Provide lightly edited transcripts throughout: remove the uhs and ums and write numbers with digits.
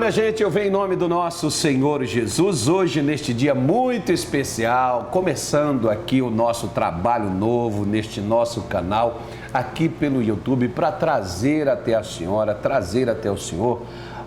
minha gente, eu venho em nome do nosso Senhor Jesus, hoje neste dia muito especial, começando aqui o nosso trabalho novo neste nosso canal, aqui pelo YouTube, para trazer até a senhora, trazer até o senhor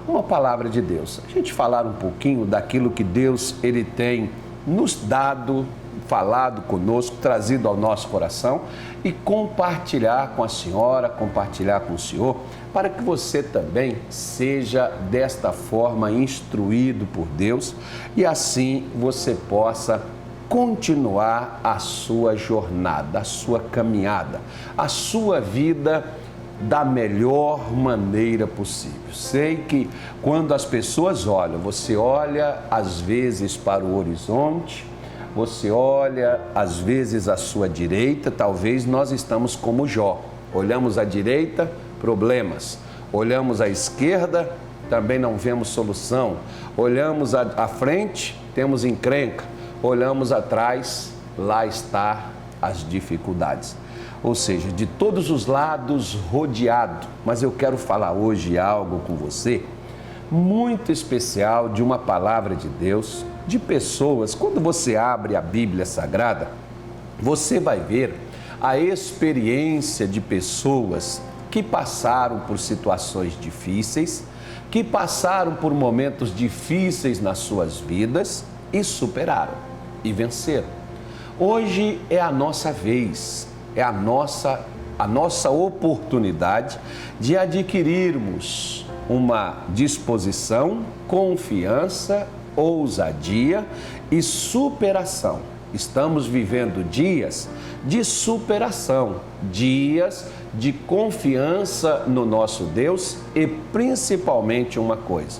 uma palavra de Deus. A gente falar um pouquinho daquilo que Deus, Ele tem nos dado, falado conosco, trazido ao nosso coração e compartilhar com a senhora, compartilhar com o senhor, para que você também seja desta forma instruído por Deus e assim você possa continuar a sua jornada, a sua caminhada, a sua vida da melhor maneira possível. Sei que quando as pessoas olham, você olha às vezes para o horizonte, você olha às vezes à sua direita, talvez nós estamos como Jó, olhamos à direita, problemas. Olhamos à esquerda, também não vemos solução. Olhamos à frente, temos encrenca. Olhamos atrás, lá está as dificuldades. Ou seja, de todos os lados rodeado. Mas eu quero falar hoje algo com você muito especial, de uma palavra de Deus, de pessoas. Quando você abre a Bíblia Sagrada, você vai ver a experiência de pessoas que passaram por situações difíceis, que passaram por momentos difíceis nas suas vidas e superaram e venceram. Hoje é a nossa vez, é a nossa oportunidade de adquirirmos uma disposição, confiança, ousadia e superação. Estamos vivendo dias de superação, dias de confiança no nosso Deus e principalmente uma coisa,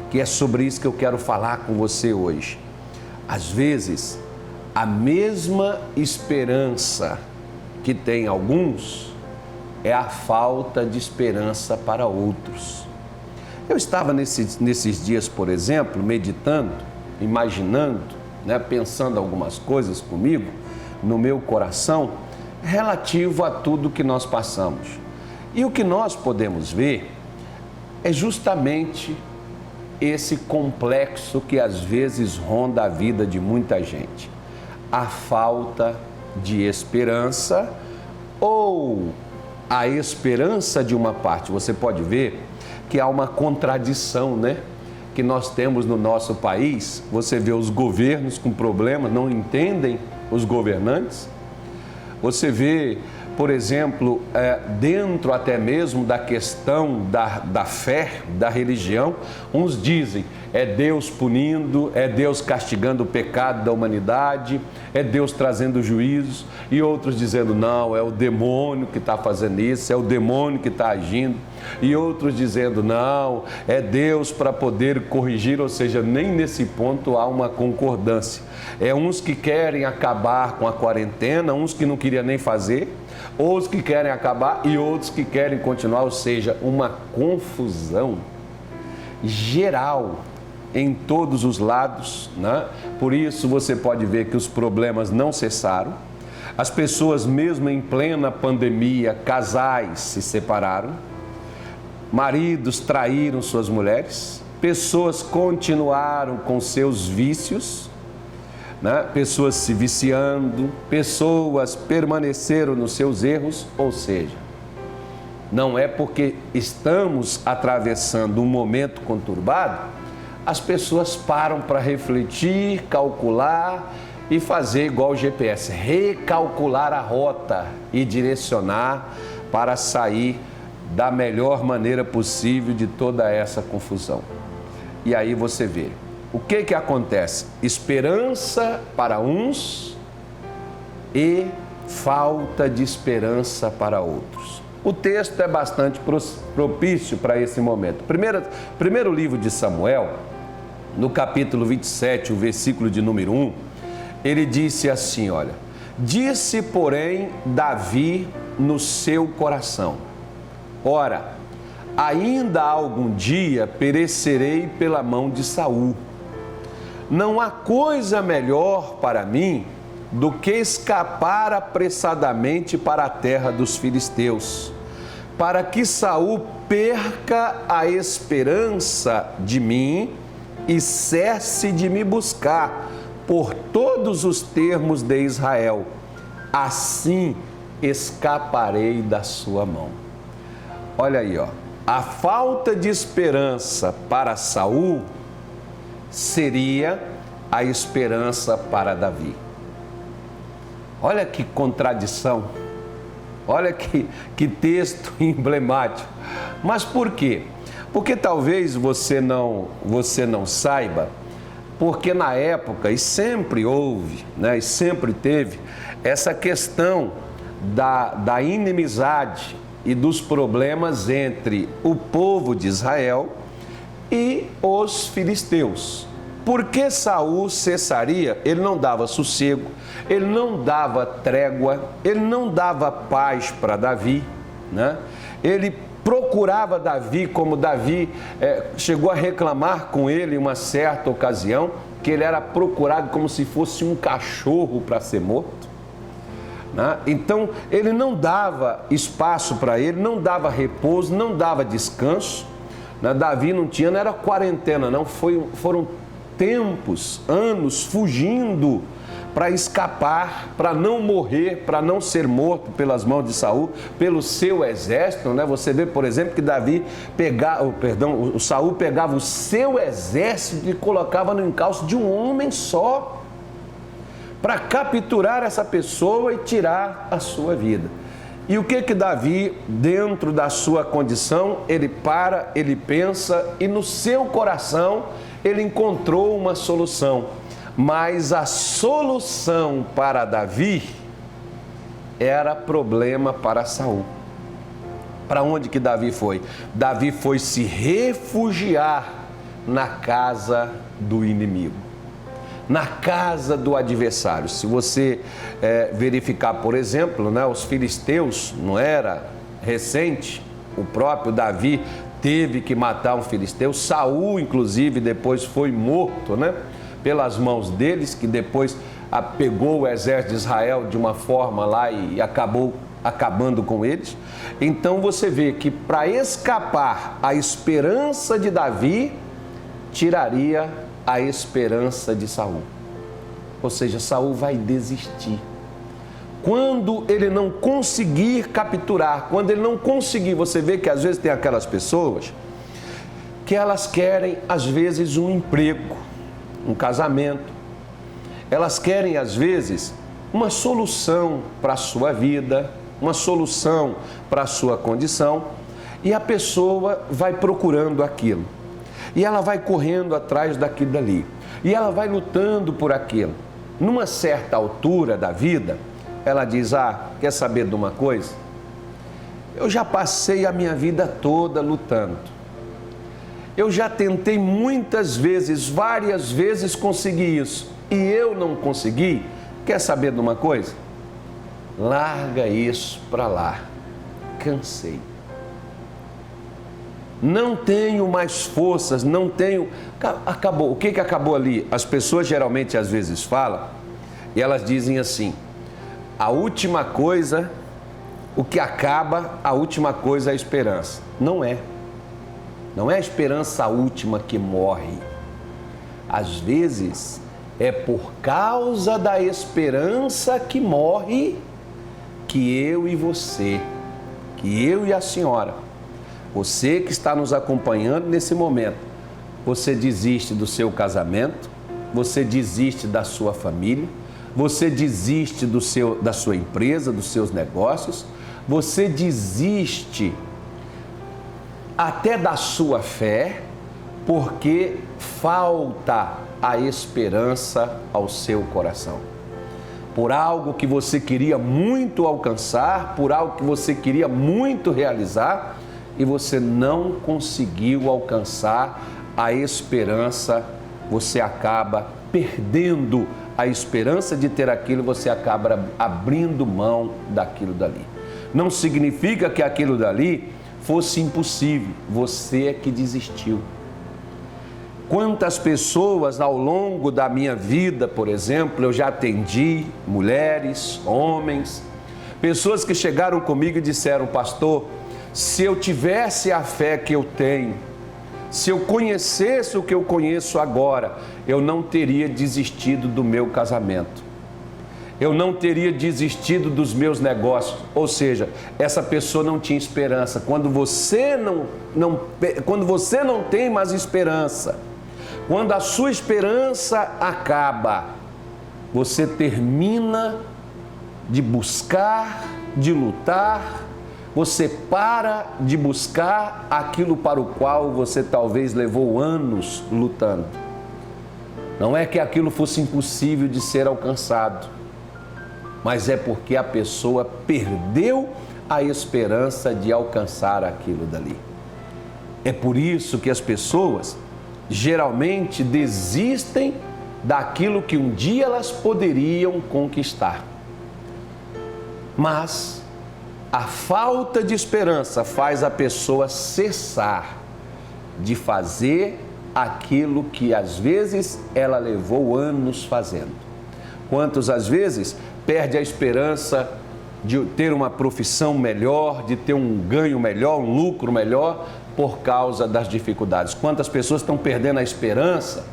que é sobre isso que eu quero falar com você hoje. Às vezes, a mesma esperança que tem alguns é a falta de esperança para outros. Eu estava nesses dias, por exemplo, meditando, imaginando, pensando algumas coisas comigo, no meu coração, relativo a tudo que nós passamos. E o que nós podemos ver é justamente esse complexo que às vezes ronda a vida de muita gente. A falta de esperança ou a esperança de uma parte. Você pode ver que há uma contradição, que nós temos no nosso país. Você vê os governos com problemas, não entendem os governantes. Você vê, por exemplo, dentro até mesmo da questão da fé, da religião, uns dizem, é Deus punindo, é Deus castigando o pecado da humanidade, é Deus trazendo juízos, e outros dizendo, não, é o demônio que está fazendo isso, é o demônio que está agindo, e outros dizendo, não, é Deus para poder corrigir, ou seja, nem nesse ponto há uma concordância. É uns que querem acabar com a quarentena, uns que não queriam nem fazer, outros que querem acabar e outros que querem continuar, ou seja, uma confusão geral em todos os lados, Por isso você pode ver que os problemas não cessaram, as pessoas mesmo em plena pandemia, casais se separaram, maridos traíram suas mulheres, pessoas continuaram com seus vícios, pessoas se viciando, pessoas permaneceram nos seus erros, ou seja, não é porque estamos atravessando um momento conturbado, as pessoas param para refletir, calcular e fazer igual o GPS, recalcular a rota e direcionar para sair da melhor maneira possível de toda essa confusão. E aí você vê, o que acontece? Esperança para uns e falta de esperança para outros. O texto é bastante propício para esse momento. Primeiro livro de Samuel, no capítulo 27, o versículo de número 1, ele disse assim, olha, disse, porém, Davi no seu coração, ora, ainda algum dia perecerei pela mão de Saul. Não há coisa melhor para mim do que escapar apressadamente para a terra dos filisteus. para que Saul perca a esperança de mim e cesse de me buscar por todos os termos de Israel. Assim escaparei da sua mão. Olha aí, ó. A falta de esperança para Saul seria a esperança para Davi. Olha que contradição. Olha que texto emblemático. Mas por quê? Porque talvez você não saiba, porque na época, e sempre houve, né, e sempre teve, essa questão da inimizade e dos problemas entre o povo de Israel e os filisteus. Porque Saul cessaria, ele não dava sossego, ele não dava trégua, ele não dava paz para Davi, né? Ele procurava Davi, como Davi chegou a reclamar com ele em uma certa ocasião, que ele era procurado como se fosse um cachorro para ser morto, né? Então, ele não dava espaço para ele, não dava repouso, não dava descanso, né? Davi não era quarentena, não, foram tempos, anos, fugindo para escapar, para não morrer, para não ser morto pelas mãos de Saul, pelo seu exército, né? Você vê, por exemplo, que o Saul pegava o seu exército e colocava no encalço de um homem só, para capturar essa pessoa e tirar a sua vida. E o que Davi, dentro da sua condição, ele para, ele pensa e no seu coração ele encontrou uma solução. Mas a solução para Davi era problema para Saul. Para onde que Davi foi? Davi foi se refugiar na casa do inimigo, na casa do adversário. Se você verificar, por exemplo, né, os filisteus, não era recente, o próprio Davi teve que matar um filisteu. Saul, inclusive, depois foi morto, né, pelas mãos deles, que depois pegou o exército de Israel de uma forma lá e acabou acabando com eles. Então você vê que para escapar a esperança de Davi, tiraria a esperança de Saul. Ou seja, Saul vai desistir. Quando ele não conseguir capturar, quando ele não conseguir, você vê que às vezes tem aquelas pessoas que elas querem às vezes um emprego, um casamento. Elas querem às vezes uma solução para a sua vida, uma solução para a sua condição, e a pessoa vai procurando aquilo. E ela vai correndo atrás daquilo dali. E ela vai lutando por aquilo. Numa certa altura da vida, ela diz: quer saber de uma coisa? Eu já passei a minha vida toda lutando. Eu já tentei muitas vezes, várias vezes conseguir isso. E eu não consegui. Quer saber de uma coisa? Larga isso para lá. Cansei. Não tenho mais forças, não tenho... Acabou. O que acabou ali? As pessoas geralmente às vezes falam e elas dizem assim: a última coisa, o que acaba, a última coisa é a esperança. Não é. Não é a esperança a última que morre. Às vezes é por causa da esperança que morre que eu e você, que eu e a senhora, você que está nos acompanhando nesse momento, você desiste do seu casamento, você desiste da sua família, você desiste da sua empresa, dos seus negócios, você desiste até da sua fé, porque falta a esperança ao seu coração. Por algo que você queria muito alcançar, por algo que você queria muito realizar, e você não conseguiu alcançar a esperança, você acaba perdendo a esperança de ter aquilo, você acaba abrindo mão daquilo dali. Não significa que aquilo dali fosse impossível, você é que desistiu. Quantas pessoas ao longo da minha vida, por exemplo, eu já atendi, mulheres, homens, pessoas que chegaram comigo e disseram: pastor, se eu tivesse a fé que eu tenho, se eu conhecesse o que eu conheço agora, eu não teria desistido do meu casamento. Eu não teria desistido dos meus negócios. Ou seja, essa pessoa não tinha esperança. Quando você não tem mais esperança, quando a sua esperança acaba, você termina de buscar, de lutar, você para de buscar aquilo para o qual você talvez levou anos lutando. Não é que aquilo fosse impossível de ser alcançado, mas é porque a pessoa perdeu a esperança de alcançar aquilo dali. É por isso que as pessoas geralmente desistem daquilo que um dia elas poderiam conquistar. Mas a falta de esperança faz a pessoa cessar de fazer aquilo que às vezes ela levou anos fazendo. Quantos às vezes perde a esperança de ter uma profissão melhor, de ter um ganho melhor, um lucro melhor por causa das dificuldades? Quantas pessoas estão perdendo a esperança,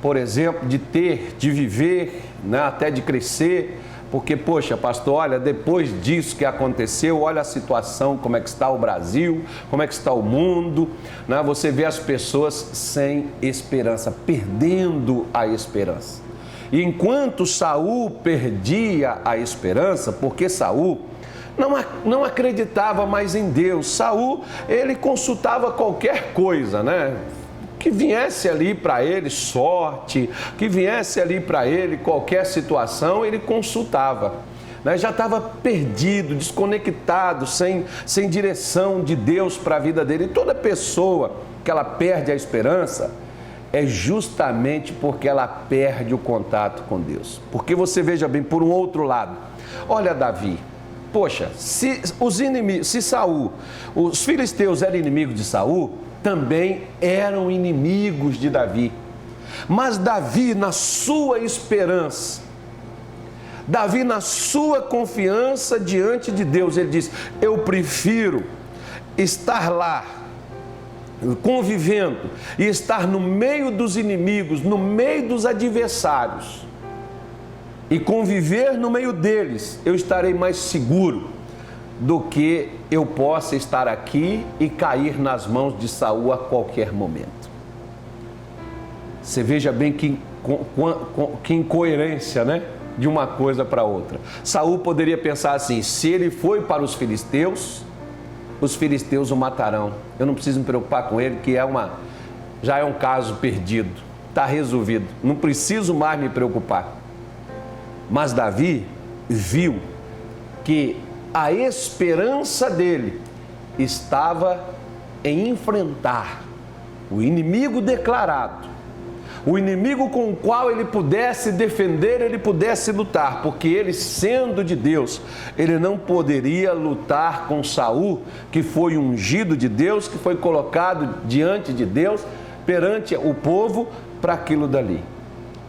por exemplo, de viver, né, até de crescer, porque, poxa, pastor, olha, depois disso que aconteceu, olha a situação, como é que está o Brasil, como é que está o mundo, né? Você vê as pessoas sem esperança, perdendo a esperança. E enquanto Saul perdia a esperança, porque Saul não acreditava mais em Deus, Saul, ele consultava qualquer coisa, né? Que viesse ali para ele sorte, que viesse ali para ele qualquer situação, ele consultava. Né? Já estava perdido, desconectado, sem direção de Deus para a vida dele. E toda pessoa que ela perde a esperança é justamente porque ela perde o contato com Deus. Porque você veja bem, por um outro lado, olha Davi. Poxa, se Saul, os filisteus eram inimigos de Saul, também eram inimigos de Davi. Mas Davi, na sua esperança, Davi, na sua confiança diante de Deus, ele diz: eu prefiro estar lá, convivendo, e estar no meio dos inimigos, no meio dos adversários, e conviver no meio deles, eu estarei mais seguro do que eu possa estar aqui e cair nas mãos de Saul a qualquer momento. Você veja bem que incoerência, né? De uma coisa para outra. Saul poderia pensar assim: se ele foi para os filisteus o matarão. Eu não preciso me preocupar com ele, que já é um caso perdido, está resolvido. Não preciso mais me preocupar. Mas Davi viu que a esperança dele estava em enfrentar o inimigo declarado, o inimigo com o qual ele pudesse defender, ele pudesse lutar, porque ele, sendo de Deus, ele não poderia lutar com Saul, que foi ungido de Deus, que foi colocado diante de Deus, perante o povo, para aquilo dali.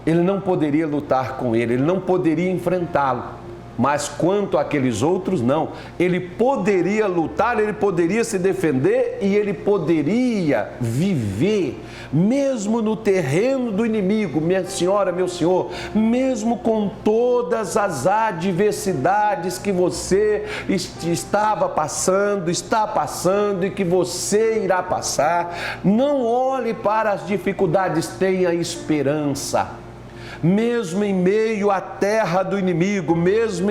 Ele não poderia lutar com ele não poderia enfrentá-lo. Mas quanto àqueles outros, não. Ele poderia lutar, ele poderia se defender e ele poderia viver, mesmo no terreno do inimigo, minha senhora, meu senhor, mesmo com todas as adversidades que você estava passando, está passando e que você irá passar. Não olhe para as dificuldades, tenha esperança. Mesmo em meio à terra do inimigo, mesmo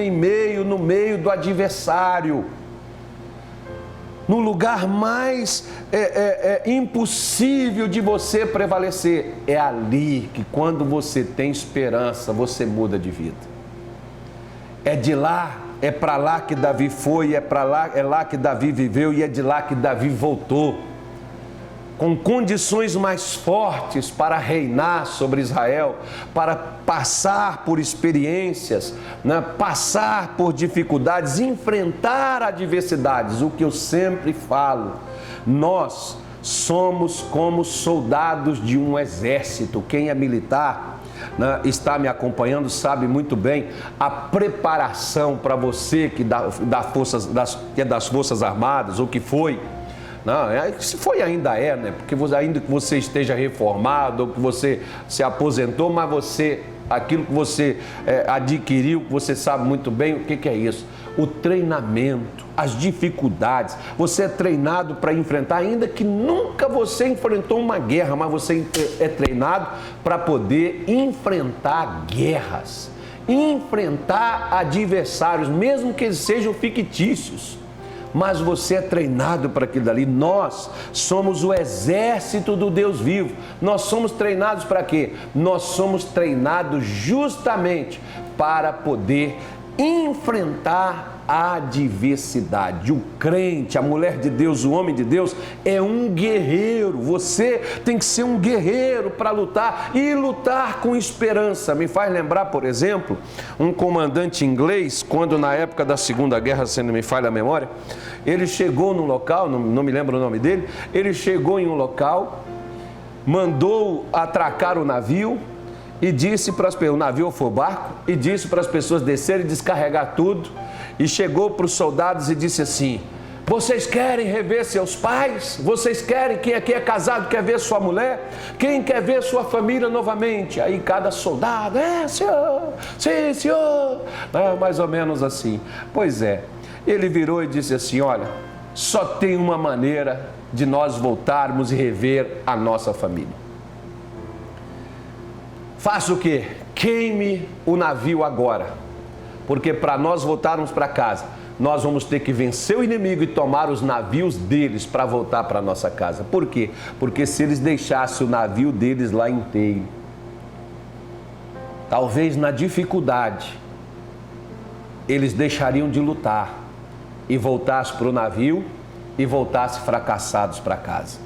no meio do adversário, no lugar mais impossível de você prevalecer, é ali que, quando você tem esperança, você muda de vida. É de lá, é para lá que Davi foi, é lá que Davi viveu e é de lá que Davi voltou, com condições mais fortes para reinar sobre Israel, para passar por experiências, né? Passar por dificuldades, enfrentar adversidades. O que eu sempre falo, nós somos como soldados de um exército. Quem é militar né, está me acompanhando sabe muito bem a preparação para você que é das Forças Armadas, ou que foi. Não, se foi ainda é, né? Porque ainda que você esteja reformado, ou que você se aposentou, mas aquilo que você adquiriu, você sabe muito bem o que é isso. O treinamento, as dificuldades. Você é treinado para enfrentar, ainda que nunca você enfrentou uma guerra, mas você é treinado para poder enfrentar guerras, enfrentar adversários, mesmo que eles sejam fictícios. Mas você é treinado para aquilo dali. Nós somos o exército do Deus vivo. Nós somos treinados para quê? Nós somos treinados justamente para poder enfrentar a adversidade. O crente, a mulher de Deus, o homem de Deus é um guerreiro. Você tem que ser um guerreiro para lutar e lutar com esperança. Me faz lembrar, por exemplo, um comandante inglês, quando na época da Segunda Guerra, se não me falha a memória, ele chegou num local, não me lembro o nome dele, ele chegou em um local, mandou atracar o navio, e disse para as pessoas, o navio foi o barco, e disse para as pessoas descerem e descarregar tudo, e chegou para os soldados e disse assim: vocês querem rever seus pais? Vocês querem, quem aqui é casado quer ver sua mulher? Quem quer ver sua família novamente? Aí cada soldado, senhor, sim senhor, mais ou menos assim. Pois é, ele virou e disse assim: olha, só tem uma maneira de nós voltarmos e rever a nossa família. Faça o quê? Queime o navio agora, porque para nós voltarmos para casa, nós vamos ter que vencer o inimigo e tomar os navios deles para voltar para nossa casa. Por quê? Porque se eles deixassem o navio deles lá inteiro, talvez na dificuldade, eles deixariam de lutar e voltassem para o navio e voltassem fracassados para casa.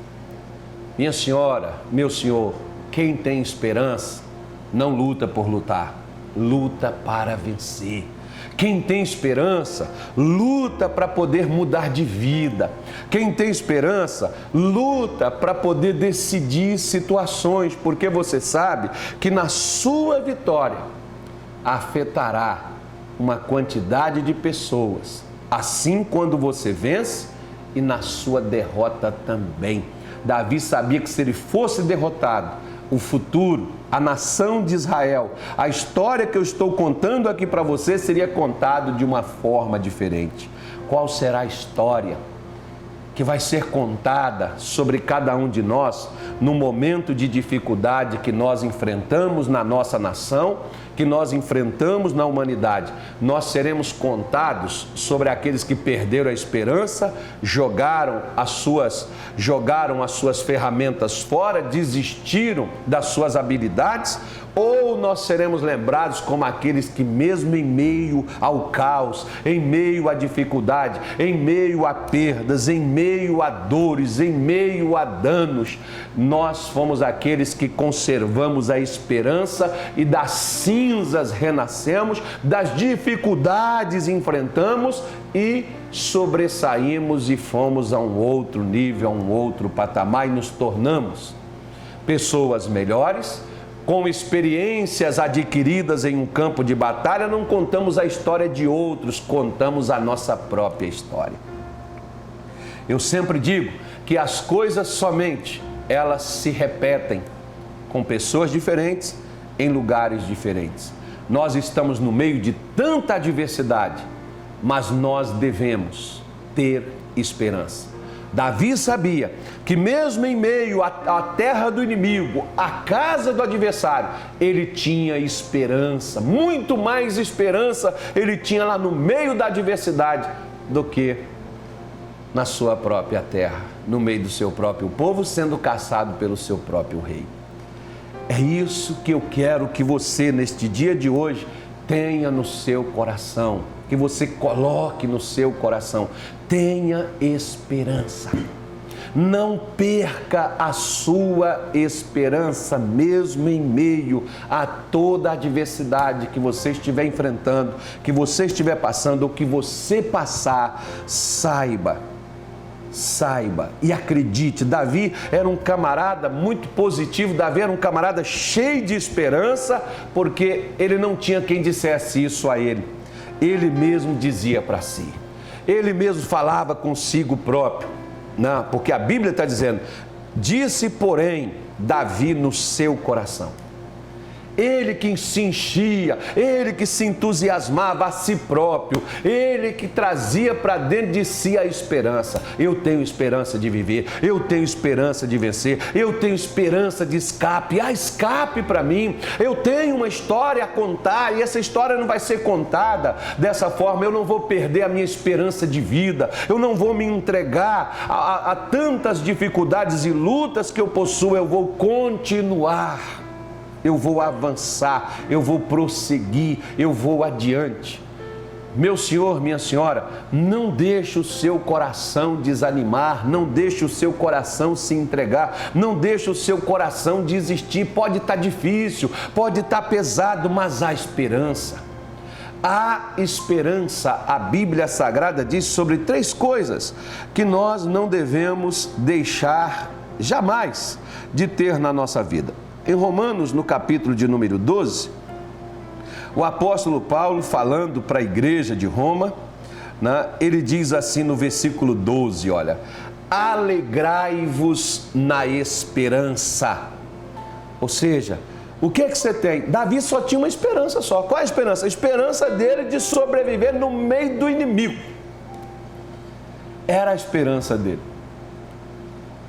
Minha senhora, meu senhor, quem tem esperança não luta por lutar, luta para vencer. Quem tem esperança, luta para poder mudar de vida. Quem tem esperança, luta para poder decidir situações, porque você sabe que na sua vitória afetará uma quantidade de pessoas. Assim, quando você vence, e na sua derrota também. Davi sabia que se ele fosse derrotado, o futuro, a nação de Israel, a história que eu estou contando aqui para você seria contado de uma forma diferente. Qual será a história que vai ser contada sobre cada um de nós no momento de dificuldade que nós enfrentamos na nossa nação, que nós enfrentamos na humanidade? Nós seremos contados sobre aqueles que perderam a esperança, jogaram as suas ferramentas fora, desistiram das suas habilidades, ou nós seremos lembrados como aqueles que mesmo em meio ao caos, em meio à dificuldade, em meio a perdas, em meio a dores, em meio a danos, nós fomos aqueles que conservamos a esperança e das cinzas renascemos, das dificuldades enfrentamos e sobressaímos e fomos a um outro nível, a um outro patamar e nos tornamos pessoas melhores, com experiências adquiridas em um campo de batalha. Não contamos a história de outros, contamos a nossa própria história. Eu sempre digo que as coisas somente, elas se repetem com pessoas diferentes, em lugares diferentes. Nós estamos no meio de tanta adversidade, mas nós devemos ter esperança. Davi sabia que mesmo em meio à terra do inimigo, à casa do adversário, ele tinha esperança, muito mais esperança ele tinha lá no meio da adversidade do que na sua própria terra, no meio do seu próprio povo, sendo caçado pelo seu próprio rei. É isso que eu quero que você, neste dia de hoje, tenha no seu coração, que você coloque no seu coração. Tenha esperança. Não perca a sua esperança, mesmo em meio a toda a adversidade que você estiver enfrentando, que você estiver passando ou que você passar. Saiba saiba e acredite, Davi era um camarada muito positivo, Davi era um camarada cheio de esperança, porque ele não tinha quem dissesse isso a ele. Ele mesmo dizia para si, ele mesmo falava consigo próprio, não, porque a Bíblia está dizendo, disse porém Davi no seu coração. Ele que se enchia, ele que se entusiasmava a si próprio, ele que trazia para dentro de si a esperança. Eu tenho esperança de viver, eu tenho esperança de vencer, eu tenho esperança de escape, há escape para mim. Eu tenho uma história a contar e essa história não vai ser contada dessa forma. Eu não vou perder a minha esperança de vida, eu não vou me entregar a tantas dificuldades e lutas que eu possuo, eu vou continuar. Eu vou avançar, eu vou prosseguir, eu vou adiante. Meu senhor, minha senhora, não deixe o seu coração desanimar, não deixe o seu coração se entregar, não deixe o seu coração desistir. Pode estar difícil, pode estar pesado, mas há esperança. Há esperança. A Bíblia Sagrada diz sobre 3 coisas que nós não devemos deixar jamais de ter na nossa vida. Em Romanos, no capítulo de número 12, o apóstolo Paulo, falando para a igreja de Roma, né, ele diz assim no versículo 12, olha, alegrai-vos na esperança. Ou seja, o que você tem? Davi só tinha uma esperança só. Qual é a esperança? A esperança dele de sobreviver no meio do inimigo. Era a esperança dele.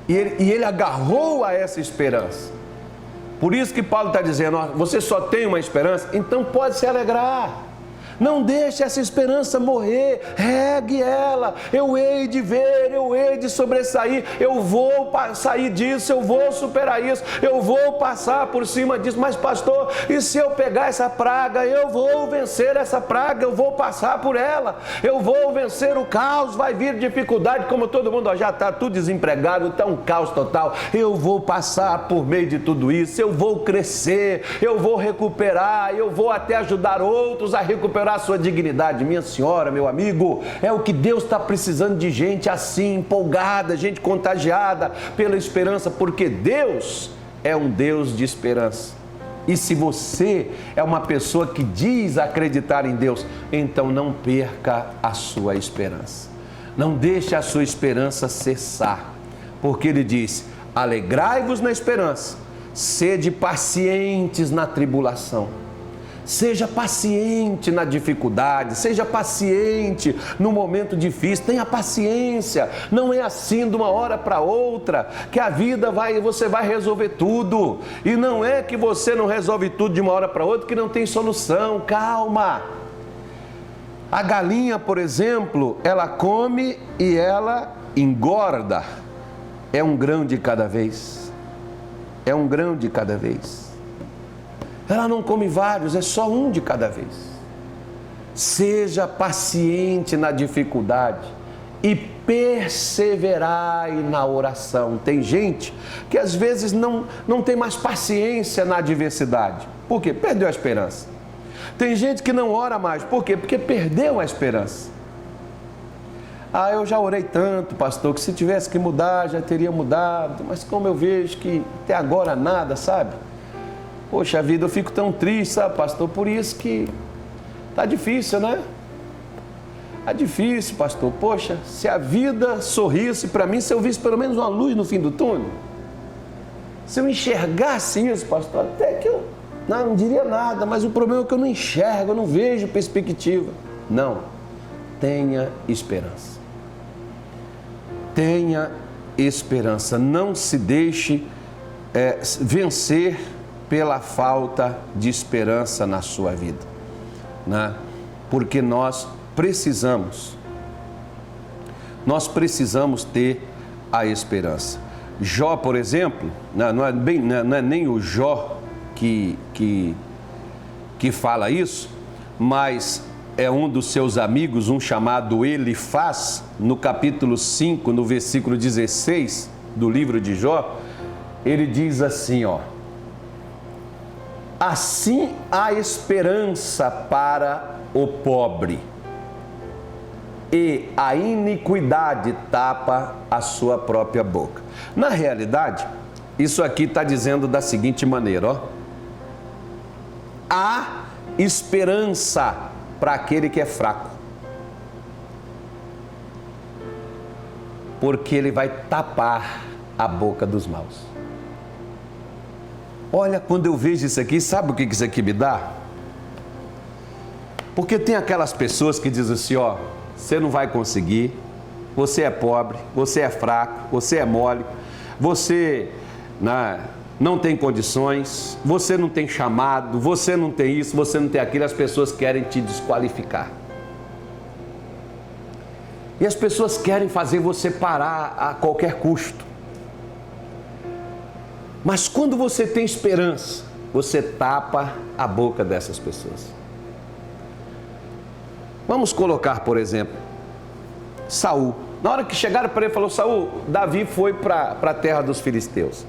E ele agarrou a essa esperança. Por isso que Paulo está dizendo, ó, você só tem uma esperança, então pode se alegrar. Não deixe essa esperança morrer, regue ela. Eu hei de ver, eu hei de sobressair, eu vou sair disso, eu vou superar isso, eu vou passar por cima disso. Mas pastor, e se eu pegar essa praga, eu vou vencer essa praga, eu vou passar por ela, eu vou vencer o caos, vai vir dificuldade, como todo mundo ó, já está tudo desempregado, está um caos total. Eu vou passar por meio de tudo isso, eu vou crescer, eu vou recuperar, eu vou até ajudar outros a recuperar a sua dignidade. Minha senhora, meu amigo, é o que Deus está precisando de gente assim, empolgada, gente contagiada pela esperança, porque Deus é um Deus de esperança. E se você é uma pessoa que diz acreditar em Deus, então não perca a sua esperança. Não deixe a sua esperança cessar, porque Ele diz, alegrai-vos na esperança, sede pacientes na tribulação. Seja paciente na dificuldade, seja paciente no momento difícil, tenha paciência. Não é assim de uma hora para outra que a vida você vai resolver tudo. E não é que você não resolve tudo de uma hora para outra que não tem solução. Calma. A galinha, por exemplo, ela come e ela engorda. É um grão de cada vez. É um grão de cada vez. Ela não come vários, é só um de cada vez. Seja paciente na dificuldade e perseverai na oração. Tem gente que às vezes não tem mais paciência na adversidade. Por quê? Perdeu a esperança. Tem gente que não ora mais. Por quê? Porque perdeu a esperança. Ah, eu já orei tanto, pastor, que se tivesse que mudar, já teria mudado. Mas como eu vejo que até agora nada, sabe? Poxa vida, eu fico tão triste, sabe, pastor? Por isso que tá difícil, né? Tá difícil, pastor. Poxa, se a vida sorrisse para mim, se eu visse pelo menos uma luz no fim do túnel, se eu enxergasse isso, pastor, até que eu não diria nada, mas o problema é que eu não enxergo, eu não vejo perspectiva. Não, tenha esperança. Tenha esperança, não se deixe vencer pela falta de esperança na sua vida, né? Porque nós precisamos ter a esperança. Jó, por exemplo, não é nem o Jó que fala isso, mas é um dos seus amigos, um chamado Elifaz, no capítulo 5, no versículo 16 do livro de Jó, ele diz assim, ó, assim há esperança para o pobre. e a iniquidade tapa a sua própria boca. Na realidade, isso aqui está dizendo da seguinte maneira, ó. Há esperança para aquele que é fraco, porque ele vai tapar a boca dos maus. Olha, quando eu vejo isso aqui, sabe o que isso aqui me dá? Porque tem aquelas pessoas que dizem assim, ó, você não vai conseguir, você é pobre, você é fraco, você é mole, você não tem condições, você não tem chamado, você não tem isso, você não tem aquilo, as pessoas querem te desqualificar. E as pessoas querem fazer você parar a qualquer custo. Mas quando você tem esperança, você tapa a boca dessas pessoas. Vamos colocar, por exemplo, Saul. Na hora que chegaram para ele, falou, Saul, Davi foi para a terra dos filisteus.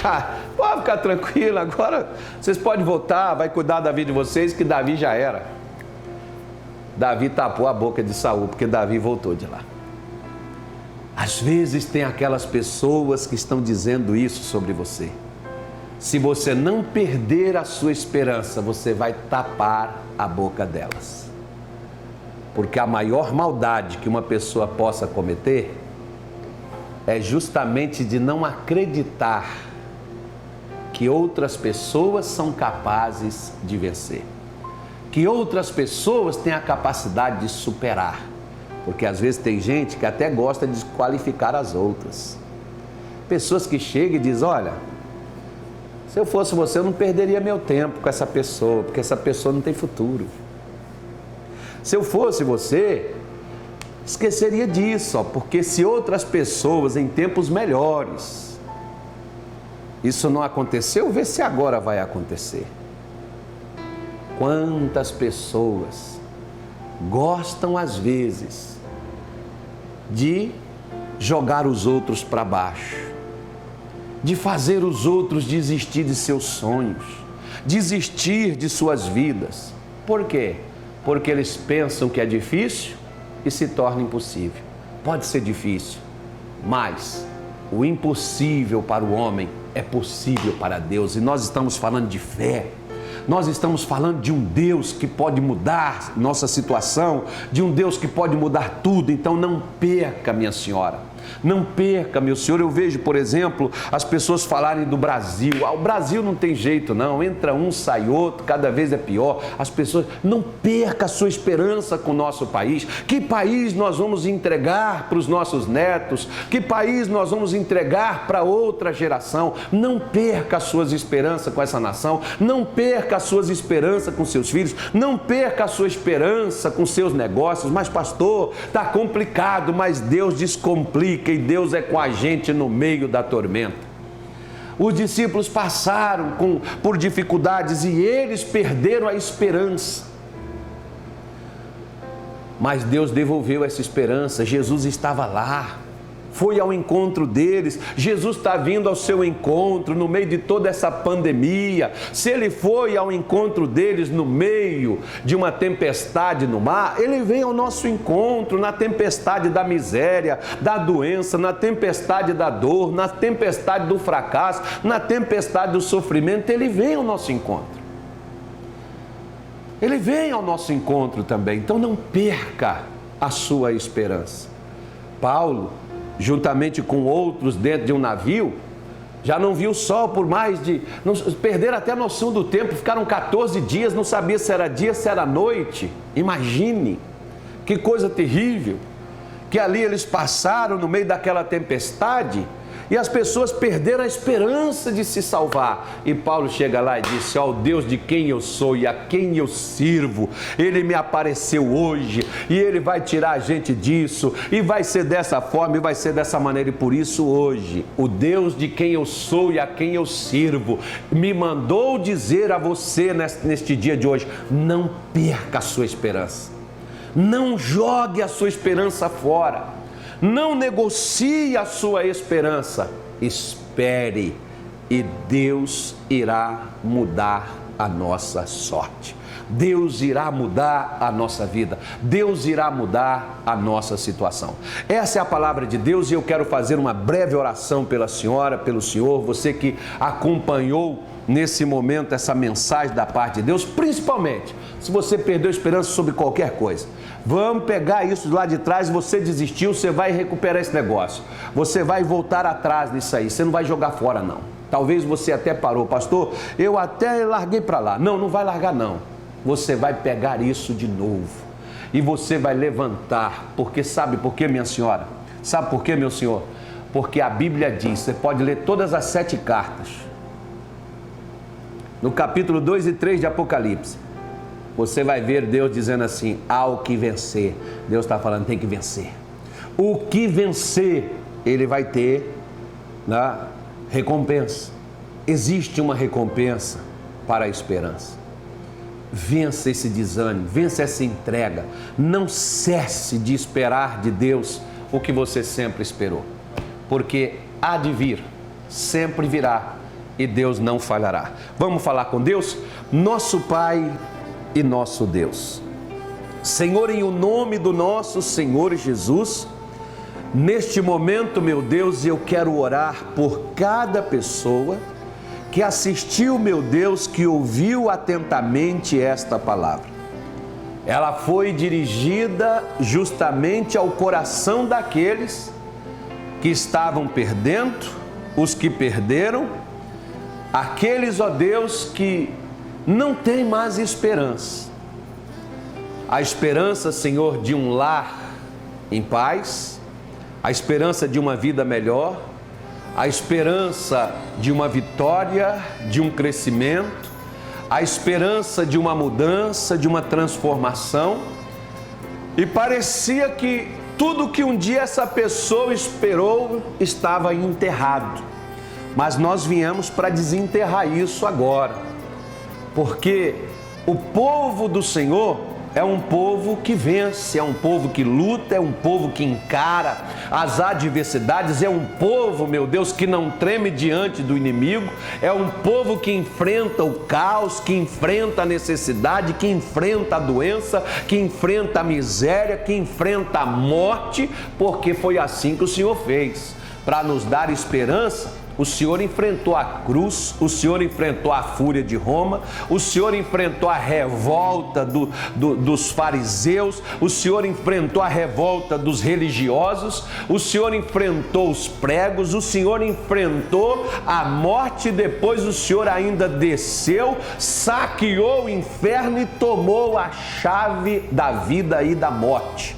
Já, pode ficar tranquilo, agora vocês podem voltar, vai cuidar da vida de vocês, que Davi já era. Davi tapou a boca de Saul, porque Davi voltou de lá. Às vezes tem aquelas pessoas que estão dizendo isso sobre você. Se você não perder a sua esperança, você vai tapar a boca delas. Porque a maior maldade que uma pessoa possa cometer é justamente de não acreditar que outras pessoas são capazes de vencer. Que outras pessoas têm a capacidade de superar. Porque às vezes tem gente que até gosta de desqualificar as outras. Pessoas que chegam e dizem, olha, se eu fosse você, eu não perderia meu tempo com essa pessoa, porque essa pessoa não tem futuro. Se eu fosse você, esqueceria disso, ó, porque se outras pessoas em tempos melhores, isso não aconteceu, vê se agora vai acontecer. Quantas pessoas gostam às vezes de jogar os outros para baixo, de fazer os outros desistir de seus sonhos, desistir de suas vidas. Por quê? Porque eles pensam que é difícil e se torna impossível. Pode ser difícil, mas o impossível para o homem é possível para Deus. E nós estamos falando de fé. Nós estamos falando de um Deus que pode mudar nossa situação, de um Deus que pode mudar tudo. Então não perca, minha senhora, não perca, meu senhor. Eu vejo, por exemplo, as pessoas falarem do Brasil. O Brasil não tem jeito não, entra um, sai outro, cada vez é pior. As pessoas, não perca a sua esperança com o nosso país. Que país nós vamos entregar para os nossos netos? Que país nós vamos entregar para outra geração? Não perca as suas esperanças com essa nação, não perca as suas esperanças com seus filhos, não perca a sua esperança com seus negócios. Mas pastor, está complicado, mas Deus descomplica e Deus é com a gente no meio da tormenta. Os discípulos passaram por dificuldades e eles perderam a esperança. Mas Deus devolveu essa esperança. Jesus estava lá, foi ao encontro deles. Jesus está vindo ao seu encontro no meio de toda essa pandemia. Se ele foi ao encontro deles no meio de uma tempestade no mar, ele vem ao nosso encontro na tempestade da miséria, da doença, na tempestade da dor, na tempestade do fracasso, na tempestade do sofrimento. Ele vem ao nosso encontro. Ele vem ao nosso encontro também. Então não perca a sua esperança. Paulo, juntamente com outros dentro de um navio, já não viu o sol por mais de... perderam até a noção do tempo, ficaram 14 dias, não sabia se era dia, se era noite. Imagine, que coisa terrível, que ali eles passaram no meio daquela tempestade e as pessoas perderam a esperança de se salvar. E Paulo chega lá e disse, ó, o Deus de quem eu sou e a quem eu sirvo, Ele me apareceu hoje e Ele vai tirar a gente disso e vai ser dessa forma e vai ser dessa maneira. E por isso hoje, o Deus de quem eu sou e a quem eu sirvo me mandou dizer a você neste dia de hoje, não perca a sua esperança, não jogue a sua esperança fora. Não negocie a sua esperança, espere e Deus irá mudar a nossa sorte. Deus irá mudar a nossa vida, Deus irá mudar a nossa situação. Essa é a palavra de Deus e eu quero fazer uma breve oração pela senhora, pelo senhor, você que acompanhou nesse momento essa mensagem da parte de Deus, principalmente se você perdeu a esperança sobre qualquer coisa. Vamos pegar isso lá de trás, você desistiu, você vai recuperar esse negócio, você vai voltar atrás nisso aí, você não vai jogar fora não. Talvez você até parou, pastor, eu até larguei para lá. Não, não vai largar não, você vai pegar isso de novo e você vai levantar, porque sabe por quê, minha senhora? Sabe por quê, meu senhor? Porque a Bíblia diz, você pode ler todas as 7 cartas, no capítulo 2 e 3 de Apocalipse, você vai ver Deus dizendo assim, há o que vencer. Deus está falando, tem que vencer. O que vencer, ele vai ter na recompensa. Existe uma recompensa para a esperança. Vença esse desânimo, vença essa entrega. Não cesse de esperar de Deus o que você sempre esperou. Porque há de vir, sempre virá. E Deus não falhará. Vamos falar com Deus? Nosso Pai e nosso Deus. Senhor, em o nome do nosso Senhor Jesus, neste momento, meu Deus, eu quero orar por cada pessoa que assistiu, meu Deus, que ouviu atentamente esta palavra. Ela foi dirigida justamente ao coração daqueles que estavam perdendo, os que perderam, aqueles, ó Deus, que não têm mais esperança. A esperança, Senhor, de um lar em paz, a esperança de uma vida melhor, a esperança de uma vitória, de um crescimento, a esperança de uma mudança, de uma transformação. E parecia que tudo que um dia essa pessoa esperou estava enterrado. Mas nós viemos para desenterrar isso agora, porque o povo do Senhor é um povo que vence, é um povo que luta, é um povo que encara as adversidades, é um povo, meu Deus, que não treme diante do inimigo, é um povo que enfrenta o caos, que enfrenta a necessidade, que enfrenta a doença, que enfrenta a miséria, que enfrenta a morte, porque foi assim que o Senhor fez, para nos dar esperança. O Senhor enfrentou a cruz, o Senhor enfrentou a fúria de Roma, o Senhor enfrentou a revolta dos fariseus, o Senhor enfrentou a revolta dos religiosos, o Senhor enfrentou os pregos, o Senhor enfrentou a morte, depois o Senhor ainda desceu, saqueou o inferno e tomou a chave da vida e da morte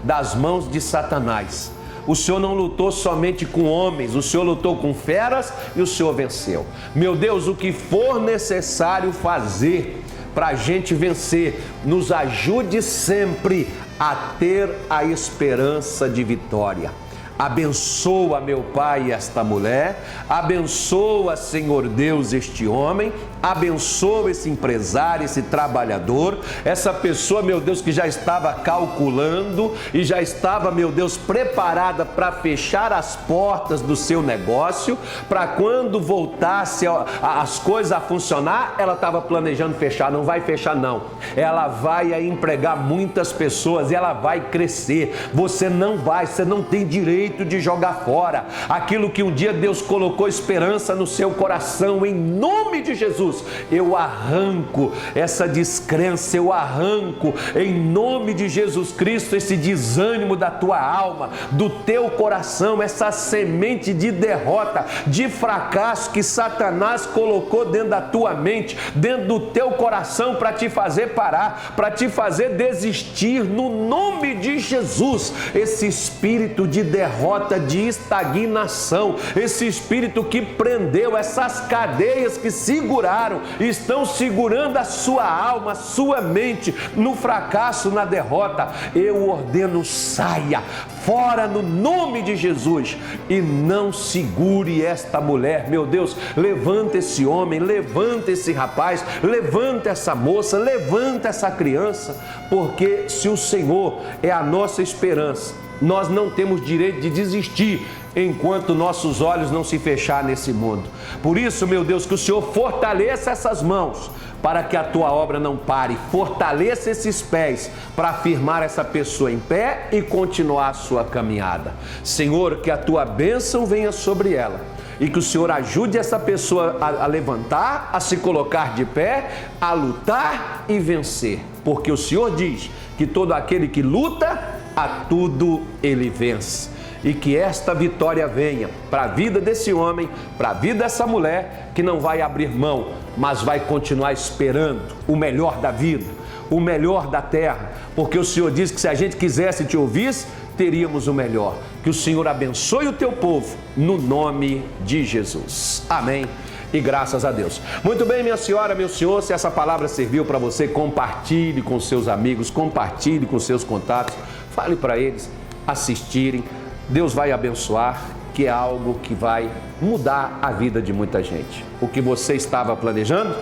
das mãos de Satanás. O Senhor não lutou somente com homens, o Senhor lutou com feras e o Senhor venceu. Meu Deus, o que for necessário fazer para a gente vencer, nos ajude sempre a ter a esperança de vitória. Abençoa, meu Pai, esta mulher, abençoa, Senhor Deus, este homem, abençoa esse empresário, esse trabalhador, essa pessoa, meu Deus, que já estava calculando e já estava, meu Deus, preparada para fechar as portas do seu negócio, para quando voltasse as coisas a funcionar, ela estava planejando fechar. Não vai fechar não, ela vai empregar muitas pessoas e ela vai crescer. Você não tem direito de jogar fora aquilo que um dia Deus colocou esperança no seu coração. Em nome de Jesus, eu arranco essa descrença, eu arranco em nome de Jesus Cristo esse desânimo da tua alma, do teu coração, essa semente de derrota, de fracasso que Satanás colocou dentro da tua mente, dentro do teu coração, para te fazer parar, para te fazer desistir. No nome de Jesus, esse espírito de derrota, de estagnação, esse espírito que prendeu, essas cadeias que seguraram, estão segurando a sua alma, a sua mente no fracasso, na derrota, eu ordeno, saia fora no nome de Jesus e não segure esta mulher. Meu Deus, levanta esse homem, levanta esse rapaz, levanta essa moça, levanta essa criança, porque se o Senhor é a nossa esperança, nós não temos direito de desistir enquanto nossos olhos não se fechar nesse mundo. Por isso, meu Deus, que o Senhor fortaleça essas mãos, para que a tua obra não pare. Fortaleça esses pés para afirmar essa pessoa em pé e continuar a sua caminhada. Senhor, que a tua bênção venha sobre ela e que o Senhor ajude essa pessoa a levantar, a se colocar de pé, a lutar e vencer. Porque o Senhor diz que todo aquele que luta, a tudo ele vence. E que esta vitória venha para a vida desse homem, para a vida dessa mulher, que não vai abrir mão, mas vai continuar esperando o melhor da vida, o melhor da terra, porque o Senhor diz que se a gente quisesse te ouvir, teríamos o melhor. Que o Senhor abençoe o teu povo, no nome de Jesus. Amém. E graças a Deus. Muito bem, minha senhora, meu senhor, se essa palavra serviu para você, compartilhe com seus amigos, compartilhe com seus contatos, fale para eles assistirem. Deus vai abençoar, que é algo que vai mudar a vida de muita gente. O que você estava planejando,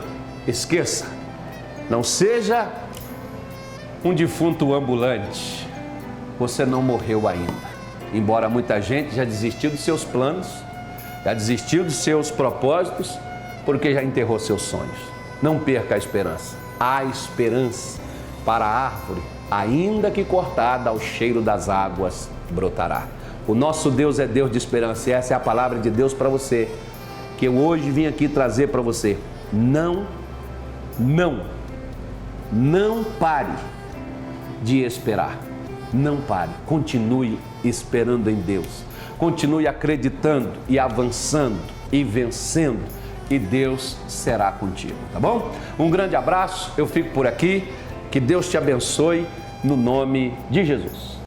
esqueça. Não seja um defunto ambulante. Você não morreu ainda. Embora muita gente já desistiu dos seus planos, já desistiu dos seus propósitos, porque já enterrou seus sonhos. Não perca a esperança. Há esperança para a árvore, ainda que cortada, ao cheiro das águas brotará. O nosso Deus é Deus de esperança, e essa é a palavra de Deus para você, que eu hoje vim aqui trazer para você. Não pare de esperar. Não pare, continue esperando em Deus. Continue acreditando e avançando e vencendo, e Deus será contigo, tá bom? Um grande abraço, eu fico por aqui, que Deus te abençoe no nome de Jesus.